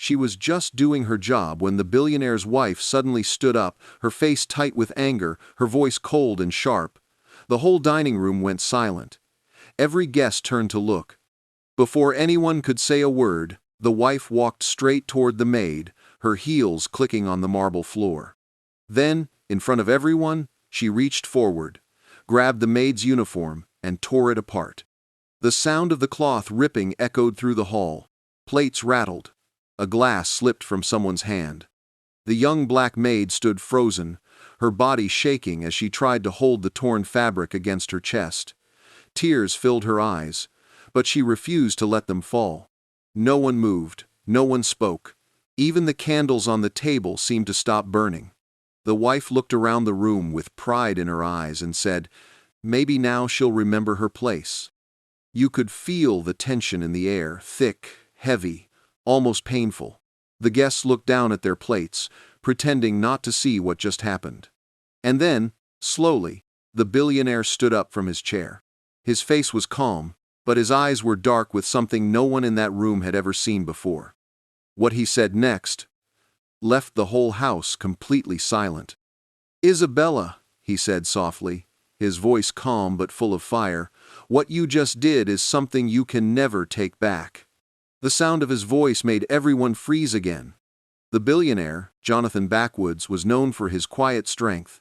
She was just doing her job when the billionaire's wife suddenly stood up, her face tight with anger, her voice cold and sharp. The whole dining room went silent. Every guest turned to look. Before anyone could say a word, the wife walked straight toward the maid, her heels clicking on the marble floor. Then, in front of everyone, she reached forward, grabbed the maid's uniform, and tore it apart. The sound of the cloth ripping echoed through the hall. Plates rattled. A glass slipped from someone's hand. The young black maid stood frozen, her body shaking as she tried to hold the torn fabric against her chest. Tears filled her eyes, but she refused to let them fall. No one moved, no one spoke. Even the candles on the table seemed to stop burning. The wife looked around the room with pride in her eyes and said, "Maybe now she'll remember her place." You could feel the tension in the air, thick, heavy, almost painful. The guests looked down at their plates, pretending not to see what just happened. And then, slowly, the billionaire stood up from his chair. His face was calm, but his eyes were dark with something no one in that room had ever seen before. What he said next left the whole house completely silent. "Isabella," he said softly, his voice calm but full of fire, "what you just did is something you can never take back." The sound of his voice made everyone freeze again. The billionaire, Jonathan Backwoods, was known for his quiet strength.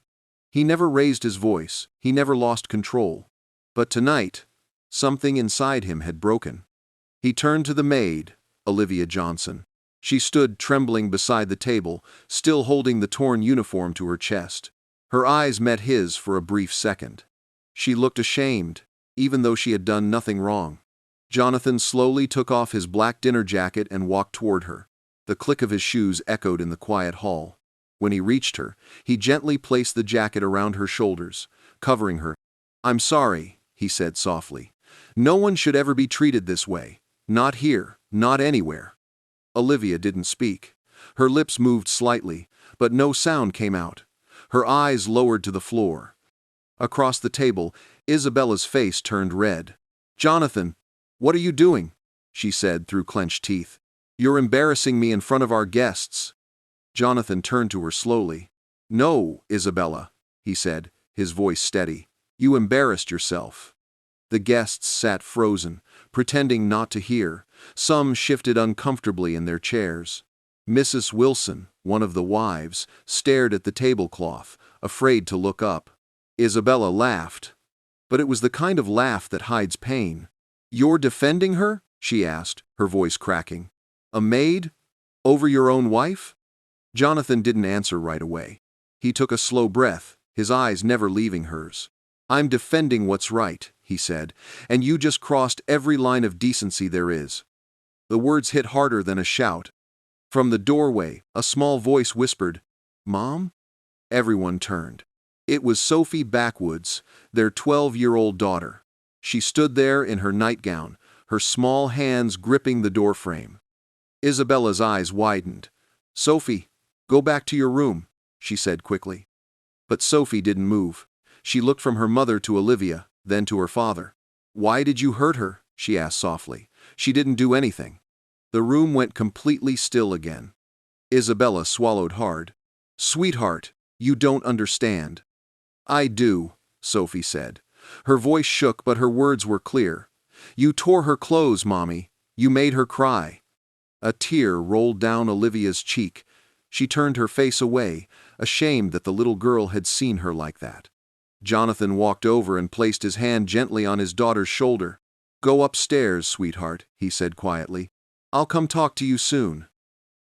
He never raised his voice, he never lost control. But tonight, something inside him had broken. He turned to the maid, Olivia Johnson. She stood trembling beside the table, still holding the torn uniform to her chest. Her eyes met his for a brief second. She looked ashamed, even though she had done nothing wrong. Jonathan slowly took off his black dinner jacket and walked toward her. The click of his shoes echoed in the quiet hall. When he reached her, he gently placed the jacket around her shoulders, covering her. "I'm sorry," he said softly. "No one should ever be treated this way. Not here, not anywhere." Olivia didn't speak. Her lips moved slightly, but no sound came out. Her eyes lowered to the floor. Across the table, Isabella's face turned red. "Jonathan, what are you doing?" she said through clenched teeth. "You're embarrassing me in front of our guests." Jonathan turned to her slowly. "No, Isabella," he said, his voice steady. "You embarrassed yourself." The guests sat frozen, pretending not to hear. Some shifted uncomfortably in their chairs. Mrs. Wilson, one of the wives, stared at the tablecloth, afraid to look up. Isabella laughed, but it was the kind of laugh that hides pain. "You're defending her?" she asked, her voice cracking. "A maid? Over your own wife?" Jonathan didn't answer right away. He took a slow breath, his eyes never leaving hers. "I'm defending what's right," he said, "and you just crossed every line of decency there is." The words hit harder than a shout. From the doorway, a small voice whispered, "Mom?" Everyone turned. It was Sophie Backwoods, their 12-year-old daughter. She stood there in her nightgown, her small hands gripping the doorframe. Isabella's eyes widened. "Sophie, go back to your room," she said quickly. But Sophie didn't move. She looked from her mother to Olivia, then to her father. "Why did you hurt her?" she asked softly. "She didn't do anything." The room went completely still again. Isabella swallowed hard. "Sweetheart, you don't understand." "I do," Sophie said. Her voice shook, but her words were clear. "You tore her clothes, Mommy. You made her cry." A tear rolled down Olivia's cheek. She turned her face away, ashamed that the little girl had seen her like that. Jonathan walked over and placed his hand gently on his daughter's shoulder. "Go upstairs, sweetheart," he said quietly. "I'll come talk to you soon."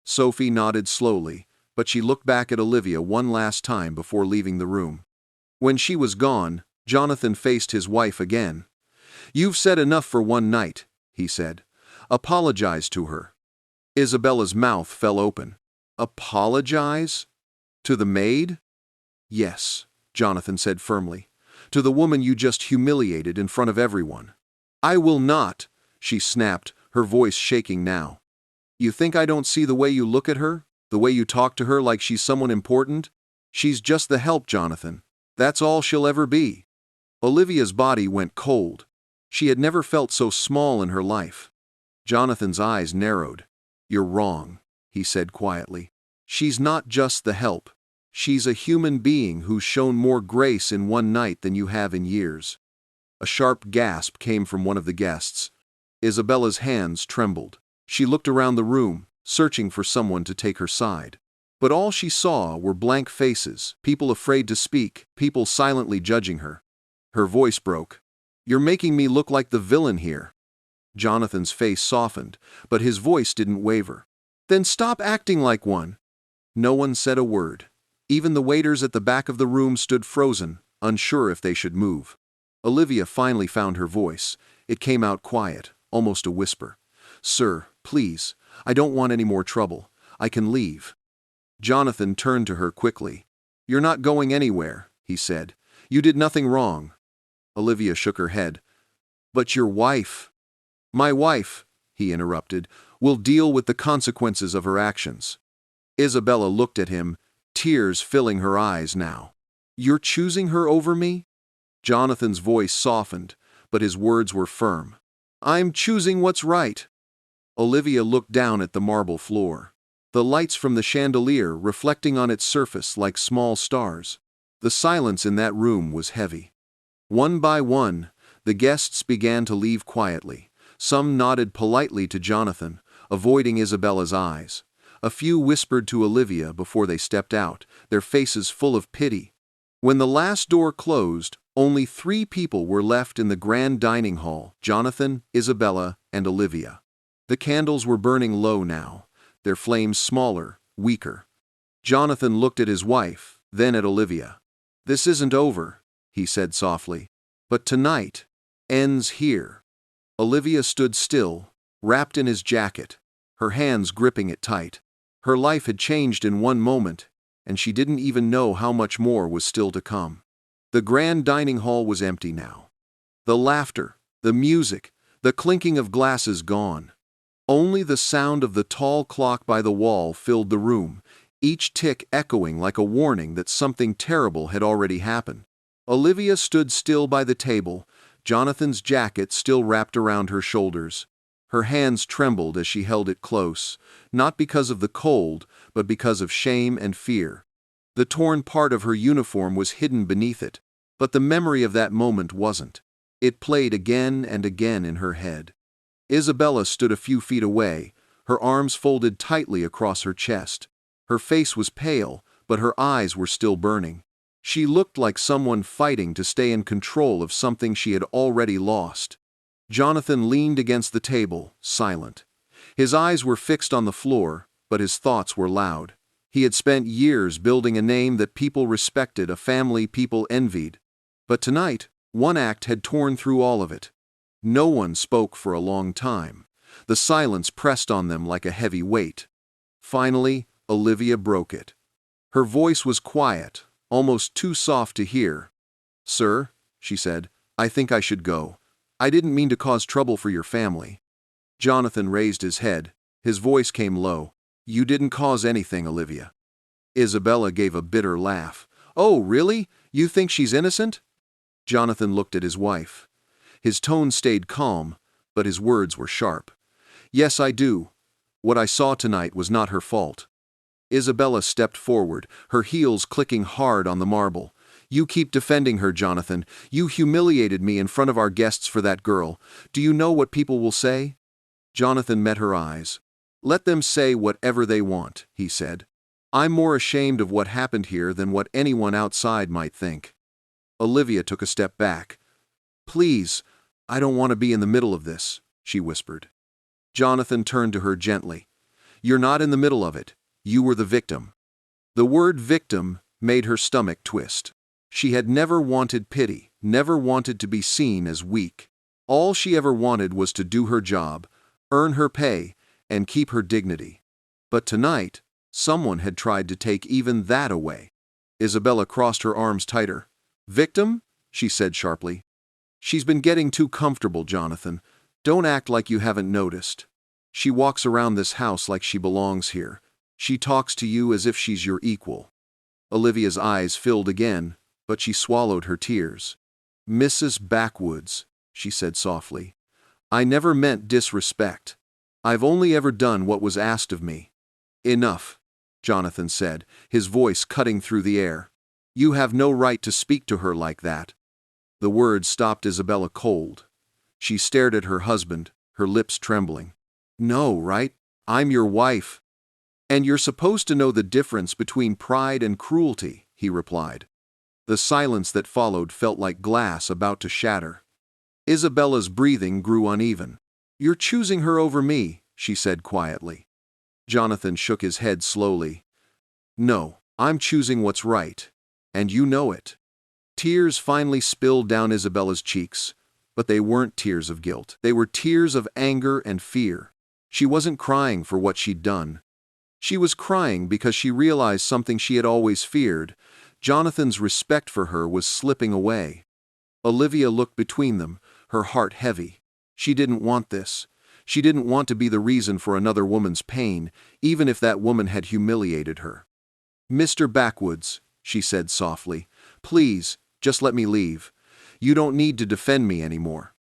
Sophie nodded slowly, but she looked back at Olivia one last time before leaving the room. When she was gone, Jonathan faced his wife again. "You've said enough for one night," he said. "Apologize to her." Isabella's mouth fell open. "Apologize? To the maid?" "Yes," Jonathan said firmly. "To the woman you just humiliated in front of everyone." "I will not," she snapped, her voice shaking now. "You think I don't see the way you look at her? The way you talk to her like she's someone important? She's just the help, Jonathan. That's all she'll ever be." Olivia's body went cold. She had never felt so small in her life. Jonathan's eyes narrowed. "You're wrong," he said quietly. She's not just the help. She's a human being who's shown more grace in one night than you have in years. A sharp gasp came from one of the guests. Isabella's hands trembled. She looked around the room, searching for someone to take her side. But all she saw were blank faces, people afraid to speak, people silently judging her. Her voice broke. "You're making me look like the villain here." Jonathan's face softened, but his voice didn't waver. "Then stop acting like one." No one said a word. Even the waiters at the back of the room stood frozen, unsure if they should move. Olivia finally found her voice. It came out quiet, almost a whisper. "Sir, please, I don't want any more trouble. I can leave." Jonathan turned to her quickly. "You're not going anywhere," he said. "You did nothing wrong." Olivia shook her head. "But your wife—" "My wife," he interrupted, "will deal with the consequences of her actions." Isabella looked at him, tears filling her eyes now. "You're choosing her over me?" Jonathan's voice softened, but his words were firm. "I'm choosing what's right." Olivia looked down at the marble floor. The lights from the chandelier reflecting on its surface like small stars. The silence in that room was heavy. One by one, the guests began to leave quietly. Some nodded politely to Jonathan, avoiding Isabella's eyes. A few whispered to Olivia before they stepped out, their faces full of pity. When the last door closed, only 3 people were left in the grand dining hall: Jonathan, Isabella, and Olivia. The candles were burning low now, their flames smaller, weaker. Jonathan looked at his wife, then at Olivia. "This isn't over," he said softly. "But tonight ends here." Olivia stood still, wrapped in his jacket, her hands gripping it tight. Her life had changed in one moment, and she didn't even know how much more was still to come. The grand dining hall was empty now. The laughter, the music, the clinking of glasses gone. Only the sound of the tall clock by the wall filled the room, each tick echoing like a warning that something terrible had already happened. Olivia stood still by the table, Jonathan's jacket still wrapped around her shoulders. Her hands trembled as she held it close, not because of the cold, but because of shame and fear. The torn part of her uniform was hidden beneath it, but the memory of that moment wasn't. It played again and again in her head. Isabella stood a few feet away, her arms folded tightly across her chest. Her face was pale, but her eyes were still burning. She looked like someone fighting to stay in control of something she had already lost. Jonathan leaned against the table, silent. His eyes were fixed on the floor, but his thoughts were loud. He had spent years building a name that people respected, a family people envied. But tonight, one act had torn through all of it. No one spoke for a long time. The silence pressed on them like a heavy weight. Finally, Olivia broke it. Her voice was quiet, almost too soft to hear. "Sir," she said, "I think I should go. I didn't mean to cause trouble for your family." Jonathan raised his head. His voice came low. "You didn't cause anything, Olivia." Isabella gave a bitter laugh. "Oh, really? You think she's innocent?" Jonathan looked at his wife. His tone stayed calm, but his words were sharp. "Yes, I do. What I saw tonight was not her fault." Isabella stepped forward, her heels clicking hard on the marble. "You keep defending her, Jonathan. You humiliated me in front of our guests for that girl. Do you know what people will say?" Jonathan met her eyes. "Let them say whatever they want," he said. "I'm more ashamed of what happened here than what anyone outside might think." Olivia took a step back. "Please, I don't want to be in the middle of this," she whispered. Jonathan turned to her gently. "You're not in the middle of it. You were the victim." The word victim made her stomach twist. She had never wanted pity, never wanted to be seen as weak. All she ever wanted was to do her job, earn her pay, and keep her dignity. But tonight, someone had tried to take even that away. Isabella crossed her arms tighter. "Victim?" she said sharply. "She's been getting too comfortable, Jonathan. Don't act like you haven't noticed. She walks around this house like she belongs here. She talks to you as if she's your equal." Olivia's eyes filled again, but she swallowed her tears. "Mrs. Backwoods," she said softly, "I never meant disrespect. I've only ever done what was asked of me." Enough, Jonathan said, his voice cutting through the air. You have no right to speak to her like that. The words stopped Isabella cold. She stared at her husband, her lips trembling. No, right? I'm your wife. And you're supposed to know the difference between pride and cruelty, he replied. The silence that followed felt like glass about to shatter. Isabella's breathing grew uneven. You're choosing her over me, she said quietly. Jonathan shook his head slowly. No, I'm choosing what's right. And you know it. Tears finally spilled down Isabella's cheeks, but they weren't tears of guilt. They were tears of anger and fear. She wasn't crying for what she'd done. She was crying because she realized something she had always feared. Jonathan's respect for her was slipping away. Olivia looked between them, her heart heavy. She didn't want this. She didn't want to be the reason for another woman's pain, even if that woman had humiliated her. Mr. Backwoods, she said softly, please, just let me leave. You don't need to defend me anymore.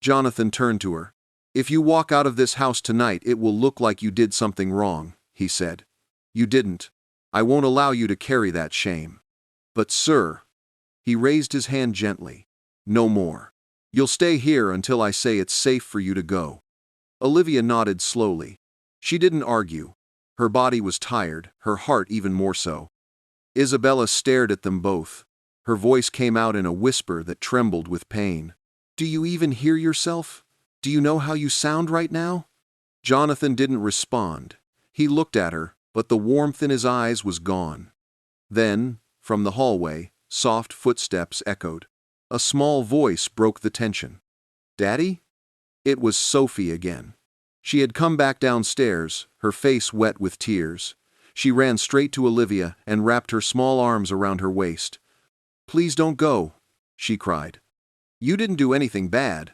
Jonathan turned to her. If you walk out of this house tonight, it will look like you did something wrong, he said. You didn't. I won't allow you to carry that shame. But sir, he raised his hand gently. No more. You'll stay here until I say it's safe for you to go. Olivia nodded slowly. She didn't argue. Her body was tired, her heart even more so. Isabella stared at them both. Her voice came out in a whisper that trembled with pain. Do you even hear yourself? Do you know how you sound right now? Jonathan didn't respond. He looked at her, but the warmth in his eyes was gone. Then, from the hallway, soft footsteps echoed. A small voice broke the tension. Daddy? It was Sophie again. She had come back downstairs, her face wet with tears. She ran straight to Olivia and wrapped her small arms around her waist. Please don't go, she cried. You didn't do anything bad.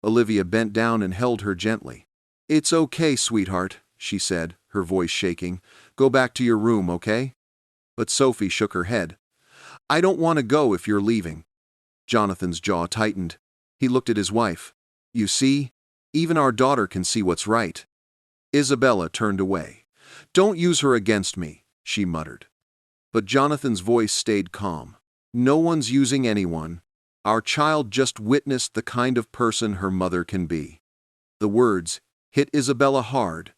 Olivia bent down and held her gently. It's okay, sweetheart, she said, her voice shaking. Go back to your room, okay? But Sophie shook her head. I don't want to go if you're leaving. Jonathan's jaw tightened. He looked at his wife. You see? Even our daughter can see what's right. Isabella turned away. Don't use her against me, she muttered. But Jonathan's voice stayed calm. No one's using anyone. Our child just witnessed the kind of person her mother can be. The words hit Isabella hard.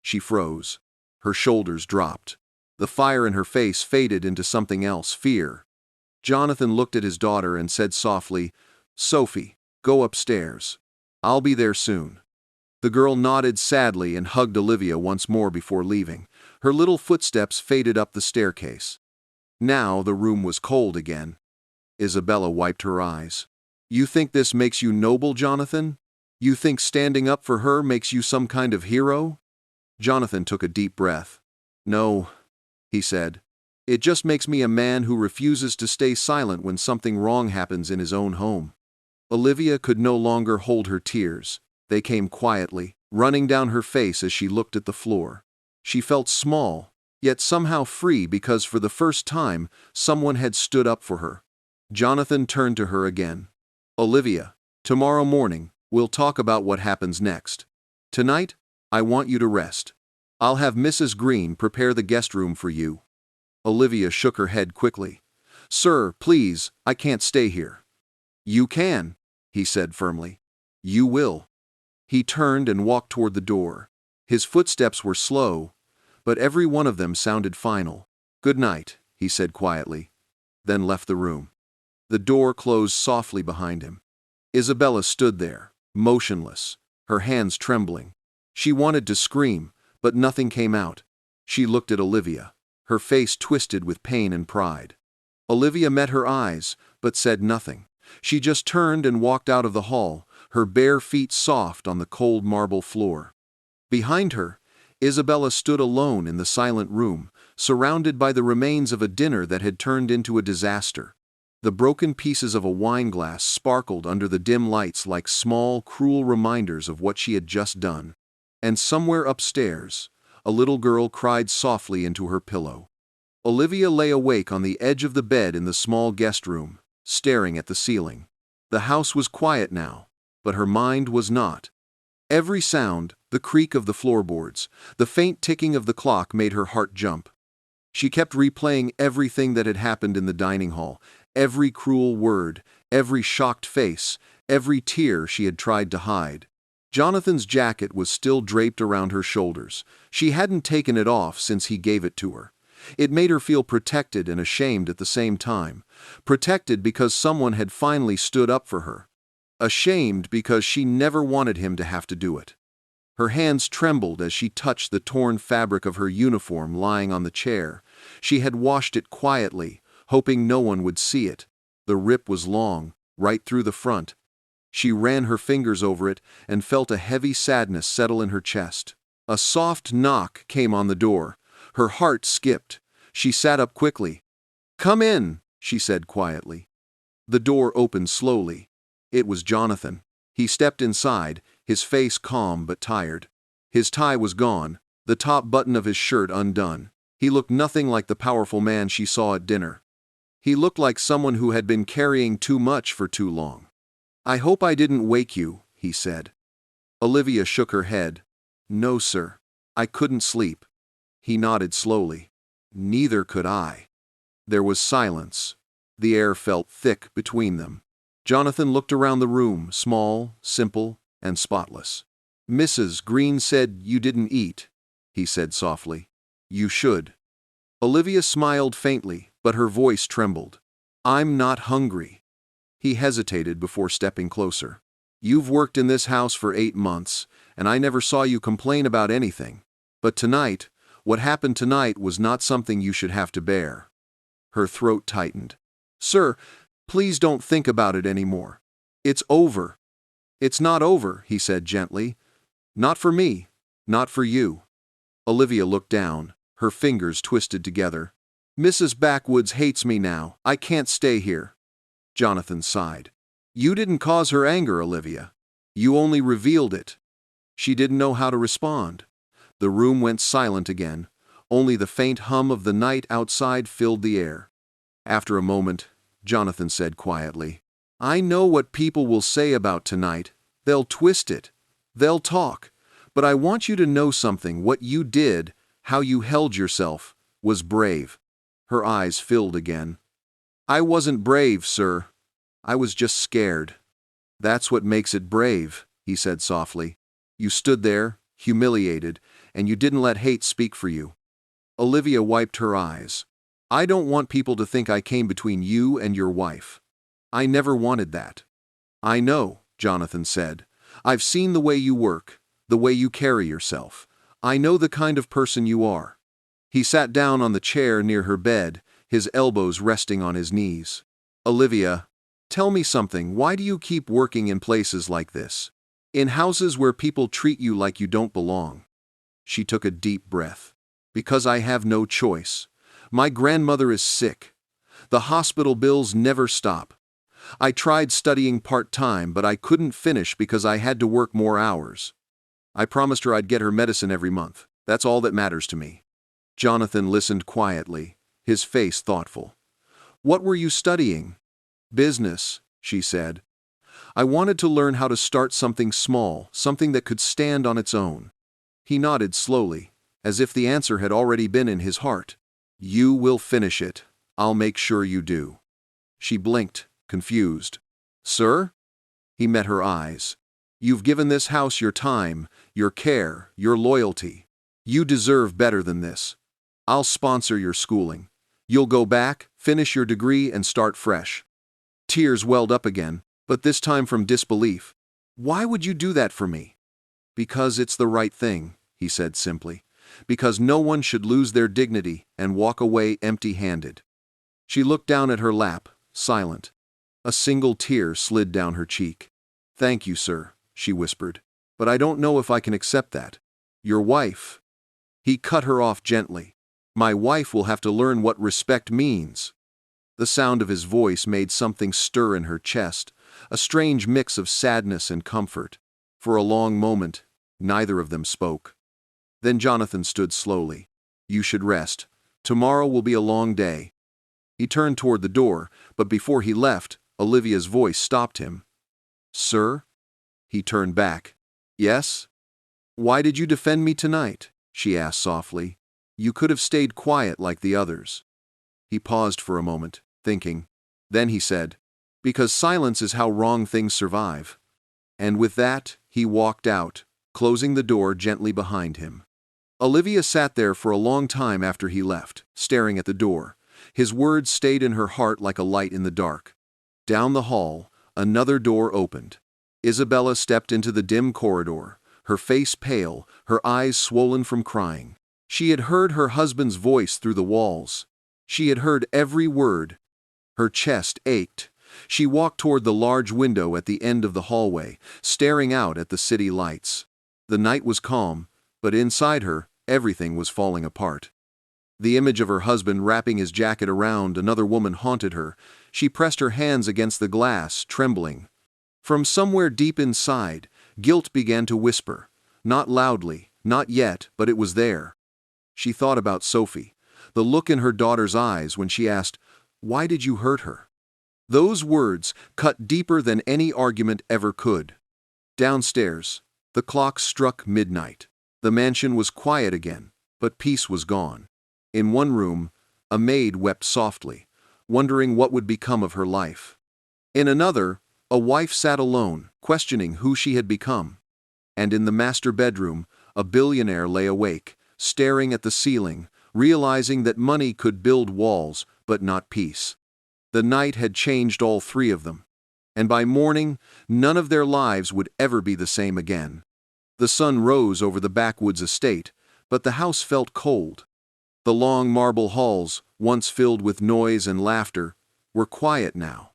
She froze. Her shoulders dropped. The fire in her face faded into something else, fear. Jonathan looked at his daughter and said softly, Sophie, go upstairs. I'll be there soon. The girl nodded sadly and hugged Olivia once more before leaving. Her little footsteps faded up the staircase. Now the room was cold again. Isabella wiped her eyes. You think this makes you noble, Jonathan? You think standing up for her makes you some kind of hero? Jonathan took a deep breath. No, he said. It just makes me a man who refuses to stay silent when something wrong happens in his own home. Olivia could no longer hold her tears. They came quietly, running down her face as she looked at the floor. She felt small, yet somehow free because for the first time, someone had stood up for her. Jonathan turned to her again. Olivia, tomorrow morning, we'll talk about what happens next. Tonight, I want you to rest. I'll have Mrs. Green prepare the guest room for you. Olivia shook her head quickly. Sir, please, I can't stay here. You can, he said firmly. You will. He turned and walked toward the door. His footsteps were slow, but every one of them sounded final. Good night, he said quietly, then left the room. The door closed softly behind him. Isabella stood there, motionless, her hands trembling. She wanted to scream, but nothing came out. She looked at Olivia, her face twisted with pain and pride. Olivia met her eyes, but said nothing. She just turned and walked out of the hall, her bare feet soft on the cold marble floor. Behind her, Isabella stood alone in the silent room, surrounded by the remains of a dinner that had turned into a disaster. The broken pieces of a wine glass sparkled under the dim lights like small, cruel reminders of what she had just done. And somewhere upstairs, a little girl cried softly into her pillow. Olivia lay awake on the edge of the bed in the small guest room, staring at the ceiling. The house was quiet now, but her mind was not. Every sound, the creak of the floorboards, the faint ticking of the clock made her heart jump. She kept replaying everything that had happened in the dining hall, every cruel word, every shocked face, every tear she had tried to hide. Jonathan's jacket was still draped around her shoulders. She hadn't taken it off since he gave it to her. It made her feel protected and ashamed at the same time. Protected because someone had finally stood up for her. Ashamed because she never wanted him to have to do it. Her hands trembled as she touched the torn fabric of her uniform lying on the chair. She had washed it quietly, hoping no one would see it. The rip was long, right through the front. She ran her fingers over it and felt a heavy sadness settle in her chest. A soft knock came on the door. Her heart skipped. She sat up quickly. "Come in," she said quietly. The door opened slowly. It was Jonathan. He stepped inside, his face calm but tired. His tie was gone, the top button of his shirt undone. He looked nothing like the powerful man she saw at dinner. He looked like someone who had been carrying too much for too long. "I hope I didn't wake you," he said. Olivia shook her head. "No, sir. I couldn't sleep." He nodded slowly. "Neither could I." There was silence. The air felt thick between them. Jonathan looked around the room, small, simple, and spotless. "Mrs. Green said you didn't eat," he said softly. "You should." Olivia smiled faintly, but her voice trembled. "I'm not hungry." He hesitated before stepping closer. "You've worked in this house for 8 months, and I never saw you complain about anything. But tonight, what happened tonight was not something you should have to bear." Her throat tightened. "Sir, please don't think about it anymore. It's over." "It's not over," he said gently. "Not for me. Not for you." Olivia looked down, her fingers twisted together. "Mrs. Backwoods hates me now. I can't stay here." Jonathan sighed. "You didn't cause her anger, Olivia. You only revealed it." She didn't know how to respond. The room went silent again. Only the faint hum of the night outside filled the air. After a moment, Jonathan said quietly, "I know what people will say about tonight. They'll twist it. They'll talk. But I want you to know something. What you did, how you held yourself, was brave." Her eyes filled again. "I wasn't brave, sir. I was just scared." "That's what makes it brave," he said softly. "You stood there, humiliated, and you didn't let hate speak for you." Olivia wiped her eyes. "I don't want people to think I came between you and your wife. I never wanted that." "I know," Jonathan said. "I've seen the way you work, the way you carry yourself. I know the kind of person you are." He sat down on the chair near her bed, his elbows resting on his knees. "Olivia, tell me something. Why do you keep working in places like this? In houses where people treat you like you don't belong?" She took a deep breath. "Because I have no choice. My grandmother is sick. The hospital bills never stop. I tried studying part-time, but I couldn't finish because I had to work more hours. I promised her I'd get her medicine every month. That's all that matters to me." Jonathan listened quietly, his face thoughtful. "What were you studying?" "Business," she said. "I wanted to learn how to start something small, something that could stand on its own." He nodded slowly, as if the answer had already been in his heart. "You will finish it. I'll make sure you do." She blinked, confused. "Sir?" He met her eyes. "You've given this house your time, your care, your loyalty. You deserve better than this. I'll sponsor your schooling. You'll go back, finish your degree, and start fresh." Tears welled up again, but this time from disbelief. "Why would you do that for me?" "Because it's the right thing," he said simply. "Because no one should lose their dignity and walk away empty-handed." She looked down at her lap, silent. A single tear slid down her cheek. "Thank you, sir," she whispered. "But I don't know if I can accept that. Your wife." He cut her off gently. "My wife will have to learn what respect means." The sound of his voice made something stir in her chest, a strange mix of sadness and comfort. For a long moment, neither of them spoke. Then Jonathan stood slowly. "You should rest. Tomorrow will be a long day." He turned toward the door, but before he left, Olivia's voice stopped him. "Sir?" He turned back. Yes? Why did you defend me tonight? She asked softly. You could have stayed quiet like the others. He paused for a moment, thinking. Then he said, Because silence is how wrong things survive. And with that, he walked out, closing the door gently behind him. Olivia sat there for a long time after he left, staring at the door. His words stayed in her heart like a light in the dark. Down the hall, another door opened. Isabella stepped into the dim corridor, her face pale, her eyes swollen from crying. She had heard her husband's voice through the walls. She had heard every word. Her chest ached. She walked toward the large window at the end of the hallway, staring out at the city lights. The night was calm, but inside her, everything was falling apart. The image of her husband wrapping his jacket around another woman haunted her. She pressed her hands against the glass, trembling. From somewhere deep inside, guilt began to whisper. Not loudly, not yet, but it was there. She thought about Sophie, the look in her daughter's eyes when she asked, "Why did you hurt her?" Those words cut deeper than any argument ever could. Downstairs, the clock struck midnight. The mansion was quiet again, but peace was gone. In one room, a maid wept softly, wondering what would become of her life. In another, a wife sat alone, questioning who she had become. And in the master bedroom, a billionaire lay awake, staring at the ceiling, realizing that money could build walls, but not peace. The night had changed all three of them. And by morning, none of their lives would ever be the same again. The sun rose over the Backwoods Estate, but the house felt cold. The long marble halls, once filled with noise and laughter, were quiet now.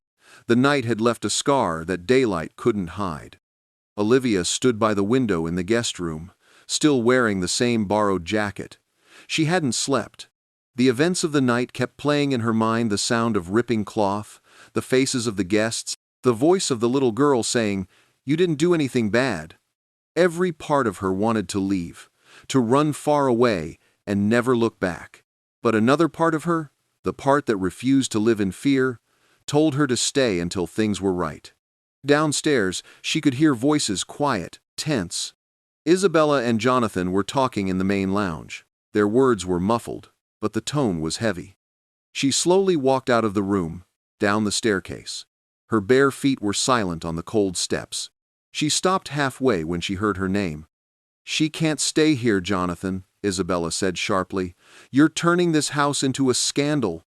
The night had left a scar that daylight couldn't hide. Olivia stood by the window in the guest room, still wearing the same borrowed jacket. She hadn't slept. The events of the night kept playing in her mind, the sound of ripping cloth, the faces of the guests, the voice of the little girl saying, "You didn't do anything bad." Every part of her wanted to leave, to run far away and never look back. But another part of her, the part that refused to live in fear, told her to stay until things were right. Downstairs, she could hear voices, quiet, tense. Isabella and Jonathan were talking in the main lounge. Their words were muffled, but the tone was heavy. She slowly walked out of the room, down the staircase. Her bare feet were silent on the cold steps. She stopped halfway when she heard her name. "She can't stay here, Jonathan," Isabella said sharply. "You're turning this house into a scandal."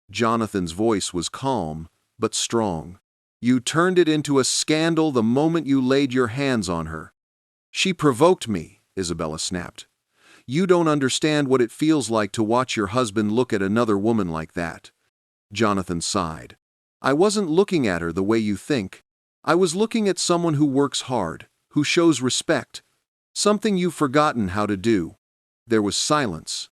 Jonathan's voice was calm, but strong. "You turned it into a scandal the moment you laid your hands on her." "She provoked me," Isabella snapped. "You don't understand what it feels like to watch your husband look at another woman like that." Jonathan sighed. "I wasn't looking at her the way you think. I was looking at someone who works hard, who shows respect. Something you've forgotten how to do." There was silence.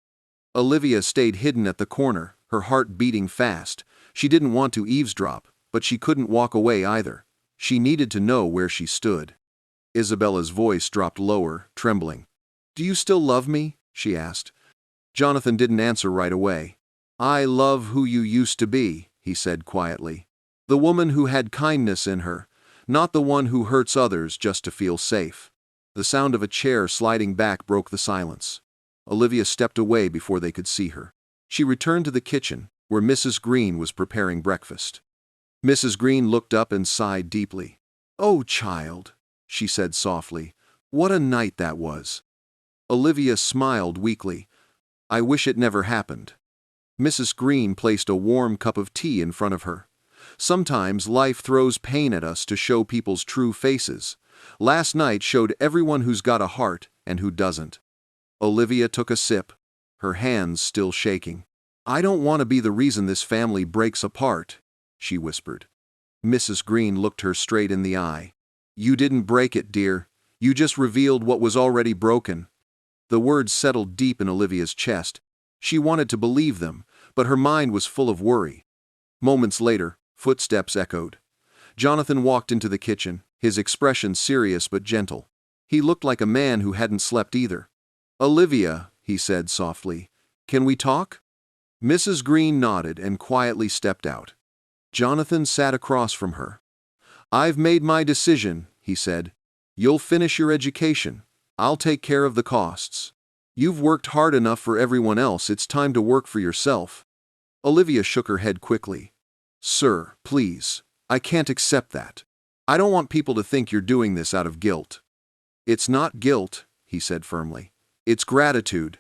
Olivia stayed hidden at the corner, her heart beating fast. She didn't want to eavesdrop, but she couldn't walk away either. She needed to know where she stood. Isabella's voice dropped lower, trembling. "Do you still love me?" she asked. Jonathan didn't answer right away. "I love who you used to be," he said quietly. "The woman who had kindness in her, not the one who hurts others just to feel safe." The sound of a chair sliding back broke the silence. Olivia stepped away before they could see her. She returned to the kitchen, where Mrs. Green was preparing breakfast. Mrs. Green looked up and sighed deeply. "Oh, child," she said softly, "what a night that was." Olivia smiled weakly. "I wish it never happened." Mrs. Green placed a warm cup of tea in front of her. "Sometimes life throws pain at us to show people's true faces. Last night showed everyone who's got a heart and who doesn't." Olivia took a sip, her hands still shaking. "I don't want to be the reason this family breaks apart," she whispered. Mrs. Green looked her straight in the eye. "You didn't break it, dear. You just revealed what was already broken." The words settled deep in Olivia's chest. She wanted to believe them, but her mind was full of worry. Moments later, footsteps echoed. Jonathan walked into the kitchen, his expression serious but gentle. He looked like a man who hadn't slept either. "Olivia," he said softly, "can we talk?" Mrs. Green nodded and quietly stepped out. Jonathan sat across from her. "I've made my decision," he said. You'll finish your education. I'll take care of the costs. You've worked hard enough for everyone else, it's time to work for yourself. Olivia shook her head quickly. Sir, please, I can't accept that. I don't want people to think you're doing this out of guilt. It's not guilt, he said firmly. It's gratitude.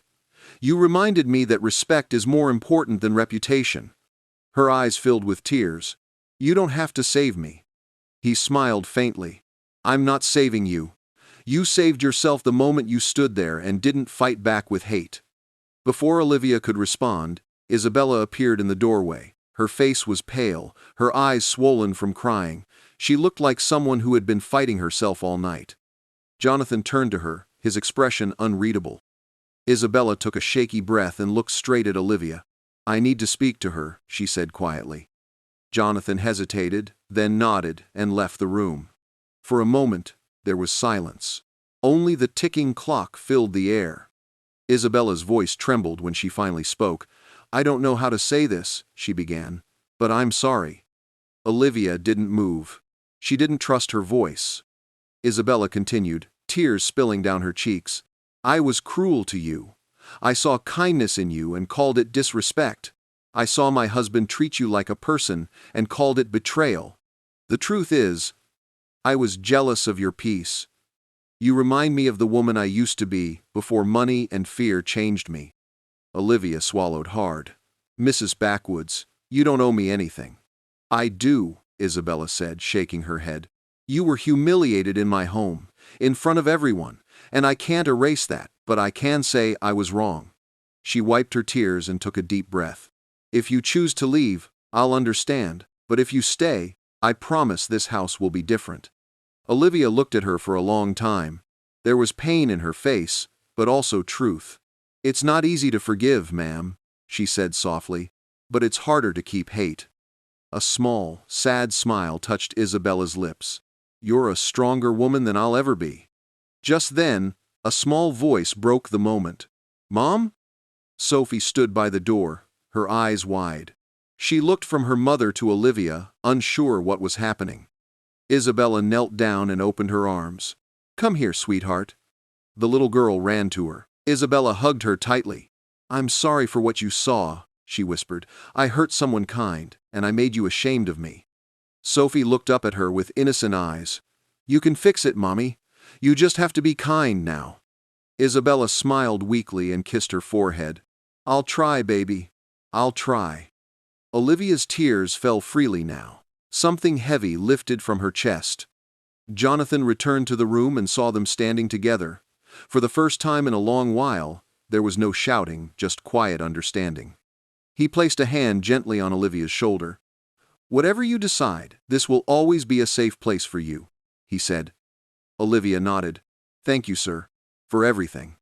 You reminded me that respect is more important than reputation. Her eyes filled with tears. You don't have to save me. He smiled faintly. I'm not saving you. You saved yourself the moment you stood there and didn't fight back with hate. Before Olivia could respond, Isabella appeared in the doorway. Her face was pale, her eyes swollen from crying. She looked like someone who had been fighting herself all night. Jonathan turned to her, his expression unreadable. Isabella took a shaky breath and looked straight at Olivia. I need to speak to her, she said quietly. Jonathan hesitated, then nodded and left the room. For a moment, there was silence. Only the ticking clock filled the air. Isabella's voice trembled when she finally spoke. I don't know how to say this, she began, but I'm sorry. Olivia didn't move. She didn't trust her voice. Isabella continued, tears spilling down her cheeks. I was cruel to you. I saw kindness in you and called it disrespect. I saw my husband treat you like a person and called it betrayal. The truth is, I was jealous of your peace. You remind me of the woman I used to be before money and fear changed me. Olivia swallowed hard. Mrs. Backwoods, you don't owe me anything. I do, Isabella said, shaking her head. You were humiliated in my home, in front of everyone, and I can't erase that, but I can say I was wrong. She wiped her tears and took a deep breath. If you choose to leave, I'll understand, but if you stay, I promise this house will be different. Olivia looked at her for a long time. There was pain in her face, but also truth. It's not easy to forgive, ma'am, she said softly, but it's harder to keep hate. A small, sad smile touched Isabella's lips. You're a stronger woman than I'll ever be. Just then, a small voice broke the moment. Mom? Sophie stood by the door, her eyes wide. She looked from her mother to Olivia, unsure what was happening. Isabella knelt down and opened her arms. Come here, sweetheart. The little girl ran to her. Isabella hugged her tightly. I'm sorry for what you saw, she whispered. I hurt someone kind, and I made you ashamed of me. Sophie looked up at her with innocent eyes. You can fix it, Mommy. You just have to be kind now. Isabella smiled weakly and kissed her forehead. I'll try, baby. I'll try. Olivia's tears fell freely now. Something heavy lifted from her chest. Jonathan returned to the room and saw them standing together. For the first time in a long while, there was no shouting, just quiet understanding. He placed a hand gently on Olivia's shoulder. Whatever you decide, this will always be a safe place for you, he said. Olivia nodded. Thank you, sir, for everything.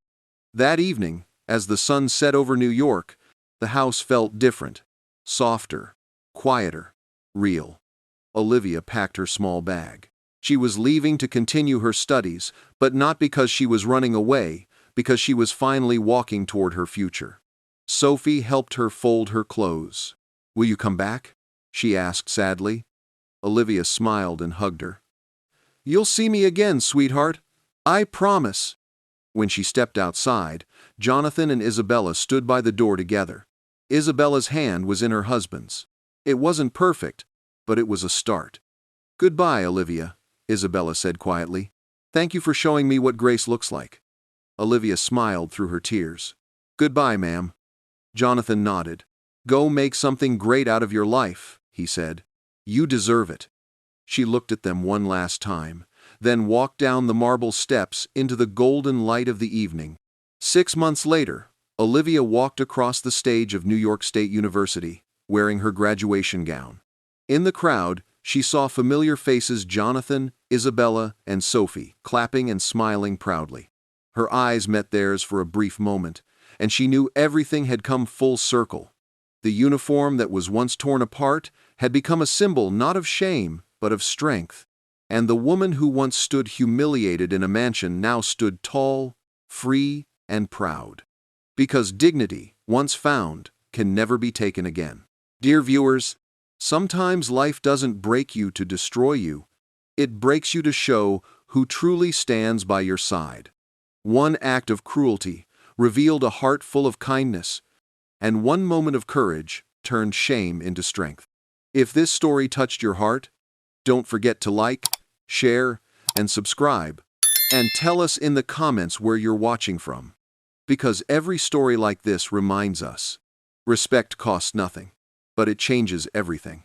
That evening, as the sun set over New York, the house felt different, softer, quieter, real. Olivia packed her small bag. She was leaving to continue her studies, but not because she was running away, because she was finally walking toward her future. Sophie helped her fold her clothes. Will you come back? She asked sadly. Olivia smiled and hugged her. You'll see me again, sweetheart. I promise. When she stepped outside, Jonathan and Isabella stood by the door together. Isabella's hand was in her husband's. It wasn't perfect, but it was a start. Goodbye, Olivia, Isabella said quietly. Thank you for showing me what grace looks like. Olivia smiled through her tears. Goodbye, ma'am. Jonathan nodded. Go make something great out of your life, he said. You deserve it. She looked at them one last time, then walked down the marble steps into the golden light of the evening. 6 months later, Olivia walked across the stage of New York State University, wearing her graduation gown. In the crowd, she saw familiar faces: Jonathan, Isabella, and Sophie, clapping and smiling proudly. Her eyes met theirs for a brief moment, and she knew everything had come full circle. The uniform that was once torn apart had become a symbol not of shame, but of strength. And the woman who once stood humiliated in a mansion now stood tall, free, and proud. Because dignity, once found, can never be taken again. Dear viewers, sometimes life doesn't break you to destroy you. It breaks you to show who truly stands by your side. One act of cruelty revealed a heart full of kindness, and one moment of courage turned shame into strength. If this story touched your heart, don't forget to like, share, and subscribe, and tell us in the comments where you're watching from. Because every story like this reminds us, respect costs nothing, but it changes everything.